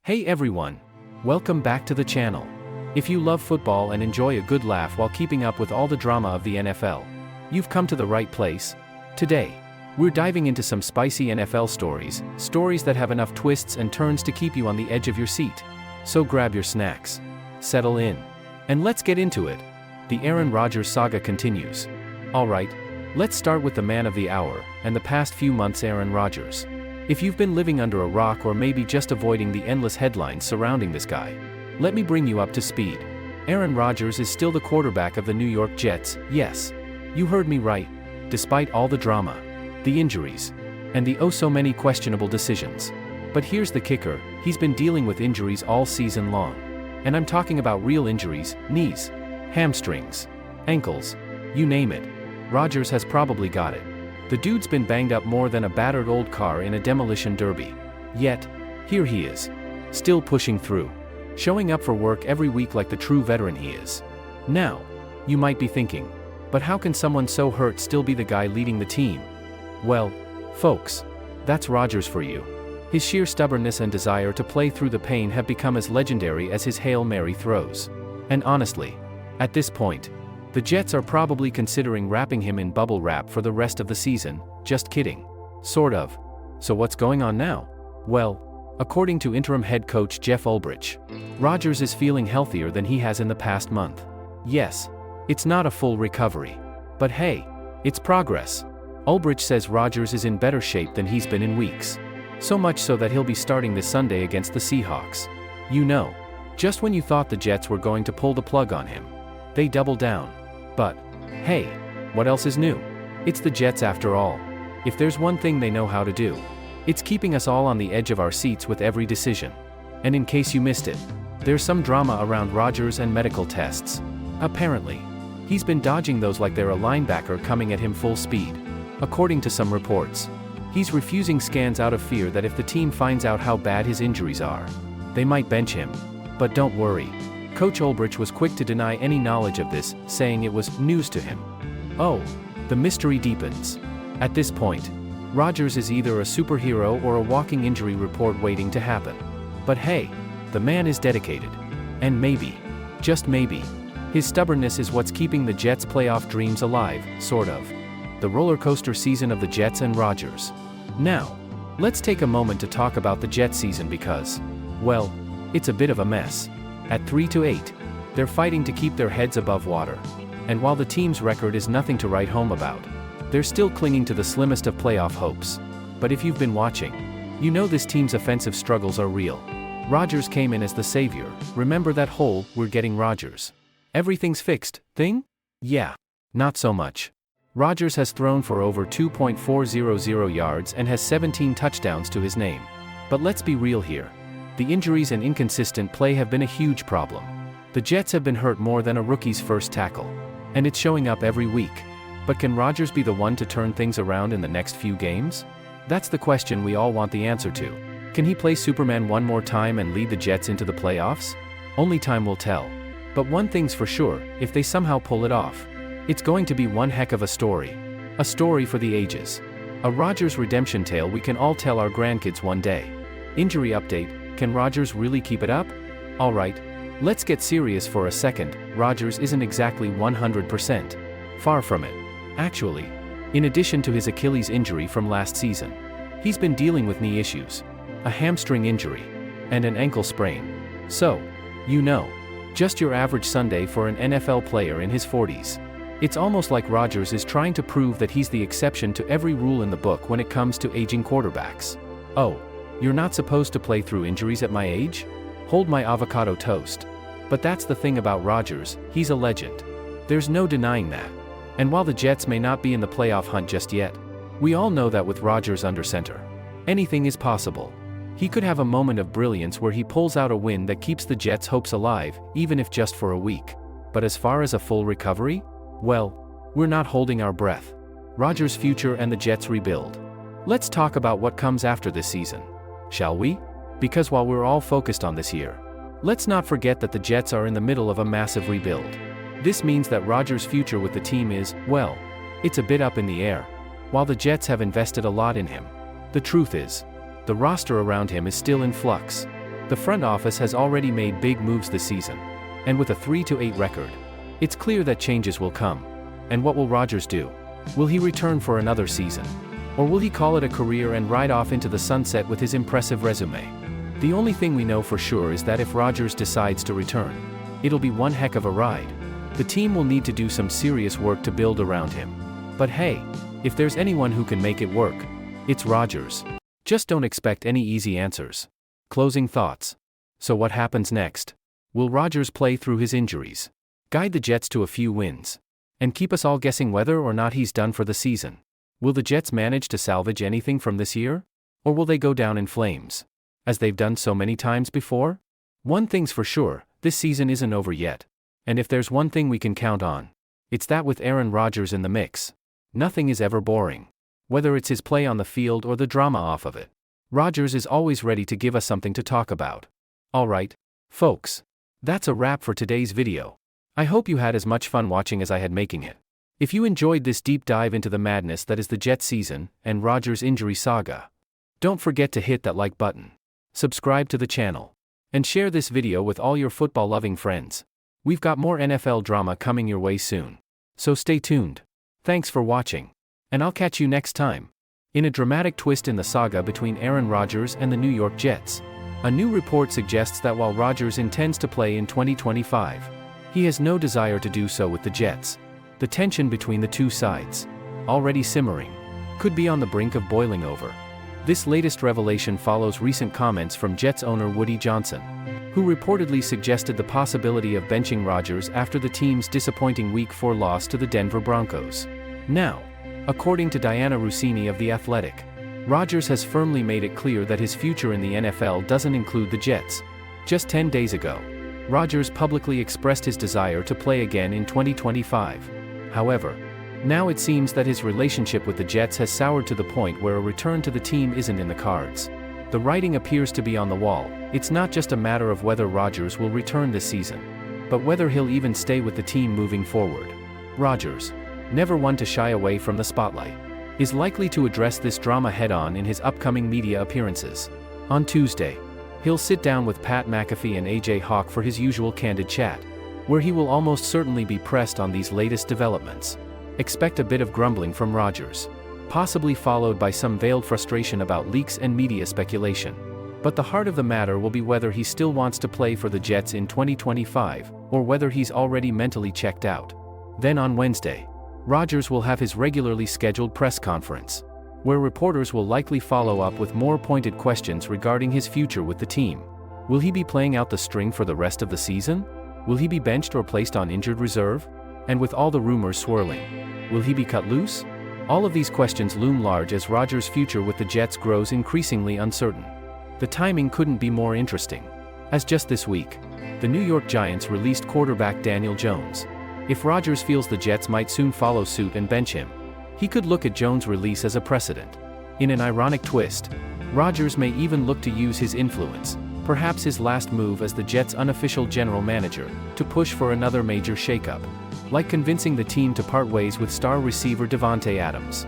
Hey everyone! Welcome back to the channel. If you love football and enjoy a good laugh while keeping up with all the drama of the NFL, you've come to the right place. Today, we're diving into some spicy NFL stories that have enough twists and turns to keep you on the edge of your seat. So grab your snacks, settle in, and let's get into it. The Aaron Rodgers saga continues. Alright, let's start with the man of the hour, and the past few months, Aaron Rodgers. If you've been living under a rock or maybe just avoiding the endless headlines surrounding this guy, let me bring you up to speed. Aaron Rodgers is still the quarterback of the New York Jets, yes. You heard me right. Despite all the drama, the injuries, and the so many questionable decisions. But here's the kicker, he's been dealing with injuries all season long. And I'm talking about real injuries, knees, hamstrings, ankles, you name it. Rodgers has probably got it. The dude's been banged up more than a battered old car in a demolition derby. Yet, here he is, still pushing through, showing up for work every week like the true veteran he is. Now, you might be thinking, but how can someone so hurt still be the guy leading the team? Well, folks, that's Rodgers for you. His sheer stubbornness and desire to play through the pain have become as legendary as his Hail Mary throws. And honestly, at this point, the Jets are probably considering wrapping him in bubble wrap for the rest of the season. Just kidding. Sort of. So what's going on now? Well, according to interim head coach Jeff Ulbrich, Rodgers is feeling healthier than he has in the past month. Yes, it's not a full recovery. But hey, it's progress. Ulbrich says Rodgers is in better shape than he's been in weeks. So much so that he'll be starting this Sunday against the Seahawks. You know, just when you thought the Jets were going to pull the plug on him, they double down. But, hey, what else is new? It's the Jets after all. If there's one thing they know how to do, it's keeping us all on the edge of our seats with every decision. And in case you missed it, there's some drama around Rodgers and medical tests. Apparently, he's been dodging those like they're a linebacker coming at him full speed. According to some reports, he's refusing scans out of fear that if the team finds out how bad his injuries are, they might bench him. But don't worry. Coach Ulbrich was quick to deny any knowledge of this, saying it was news to him. Oh, the mystery deepens. At this point, Rodgers is either a superhero or a walking injury report waiting to happen. But hey, the man is dedicated. And maybe, just maybe, his stubbornness is what's keeping the Jets' playoff dreams alive, sort of. The roller coaster season of the Jets and Rodgers. Now, let's take a moment to talk about the Jets season because, well, it's a bit of a mess. At 3-8, they're fighting to keep their heads above water. And while the team's record is nothing to write home about, they're still clinging to the slimmest of playoff hopes. But if you've been watching, you know this team's offensive struggles are real. Rodgers came in as the savior. Remember that whole "we're getting Rodgers, everything's fixed" thing? Yeah, not so much. Rodgers has thrown for over 2.400 yards and has 17 touchdowns to his name. But let's be real here. The injuries and inconsistent play have been a huge problem. The Jets have been hurt more than a rookie's first tackle. And it's showing up every week. But can Rodgers be the one to turn things around in the next few games? That's the question we all want the answer to. Can he play Superman one more time and lead the Jets into the playoffs? Only time will tell. But one thing's for sure, if they somehow pull it off, it's going to be one heck of a story. A story for the ages. A Rodgers redemption tale we can all tell our grandkids one day. Injury update. Can Rodgers really keep it up? Alright, let's get serious for a second. Rodgers isn't exactly 100%. Far from it. Actually, in addition to his Achilles injury from last season, he's been dealing with knee issues, a hamstring injury, and an ankle sprain. So, you know, just your average Sunday for an NFL player in his 40s. It's almost like Rodgers is trying to prove that he's the exception to every rule in the book when it comes to aging quarterbacks. Oh, you're not supposed to play through injuries at my age? Hold my avocado toast. But that's the thing about Rodgers, he's a legend. There's no denying that. And while the Jets may not be in the playoff hunt just yet, we all know that with Rodgers under center, anything is possible. He could have a moment of brilliance where he pulls out a win that keeps the Jets' hopes alive, even if just for a week. But as far as a full recovery? Well, we're not holding our breath. Rodgers' future and the Jets' rebuild. Let's talk about what comes after this season. Shall we? Because while we're all focused on this year, let's not forget that the Jets are in the middle of a massive rebuild. This means that Rodgers' future with the team is, well, it's a bit up in the air. While the Jets have invested a lot in him, the truth is, the roster around him is still in flux. The front office has already made big moves this season. And with a 3-8 record, it's clear that changes will come. And what will Rodgers do? Will he return for another season? Or will he call it a career and ride off into the sunset with his impressive resume? The only thing we know for sure is that if Rodgers decides to return, it'll be one heck of a ride. The team will need to do some serious work to build around him. But hey, if there's anyone who can make it work, it's Rodgers. Just don't expect any easy answers. Closing thoughts. So what happens next? Will Rodgers play through his injuries, guide the Jets to a few wins, and keep us all guessing whether or not he's done for the season? Will the Jets manage to salvage anything from this year? Or will they go down in flames, as they've done so many times before? One thing's for sure, this season isn't over yet. And if there's one thing we can count on, it's that with Aaron Rodgers in the mix, nothing is ever boring. Whether it's his play on the field or the drama off of it, Rodgers is always ready to give us something to talk about. Alright, folks. That's a wrap for today's video. I hope you had as much fun watching as I had making it. If you enjoyed this deep dive into the madness that is the Jets season and Rodgers' injury saga, don't forget to hit that like button, subscribe to the channel, and share this video with all your football-loving friends. We've got more NFL drama coming your way soon. So stay tuned. Thanks for watching. And I'll catch you next time. In a dramatic twist in the saga between Aaron Rodgers and the New York Jets, a new report suggests that while Rodgers intends to play in 2025, he has no desire to do so with the Jets. The tension between the two sides, already simmering, could be on the brink of boiling over. This latest revelation follows recent comments from Jets owner Woody Johnson, who reportedly suggested the possibility of benching Rodgers after the team's disappointing Week 4 loss to the Denver Broncos. Now, according to Diana Russini of The Athletic, Rodgers has firmly made it clear that his future in the NFL doesn't include the Jets. Just 10 days ago, Rodgers publicly expressed his desire to play again in 2025. However, now it seems that his relationship with the Jets has soured to the point where a return to the team isn't in the cards. The writing appears to be on the wall. It's not just a matter of whether Rodgers will return this season, but whether he'll even stay with the team moving forward. Rodgers, never one to shy away from the spotlight, is likely to address this drama head-on in his upcoming media appearances. On Tuesday, he'll sit down with Pat McAfee and AJ Hawk for his usual candid chat, where he will almost certainly be pressed on these latest developments. Expect a bit of grumbling from Rodgers, possibly followed by some veiled frustration about leaks and media speculation. But the heart of the matter will be whether he still wants to play for the Jets in 2025, or whether he's already mentally checked out. Then on Wednesday, Rodgers will have his regularly scheduled press conference, where reporters will likely follow up with more pointed questions regarding his future with the team. Will he be playing out the string for the rest of the season? Will he be benched or placed on injured reserve? And with all the rumors swirling, will he be cut loose? All of these questions loom large as Rodgers' future with the Jets grows increasingly uncertain. The timing couldn't be more interesting, as just this week, the New York Giants released quarterback Daniel Jones. If Rodgers feels the Jets might soon follow suit and bench him, he could look at Jones' release as a precedent. In an ironic twist, Rodgers may even look to use his influence, perhaps his last move as the Jets' unofficial general manager, to push for another major shakeup, like convincing the team to part ways with star receiver Davante Adams.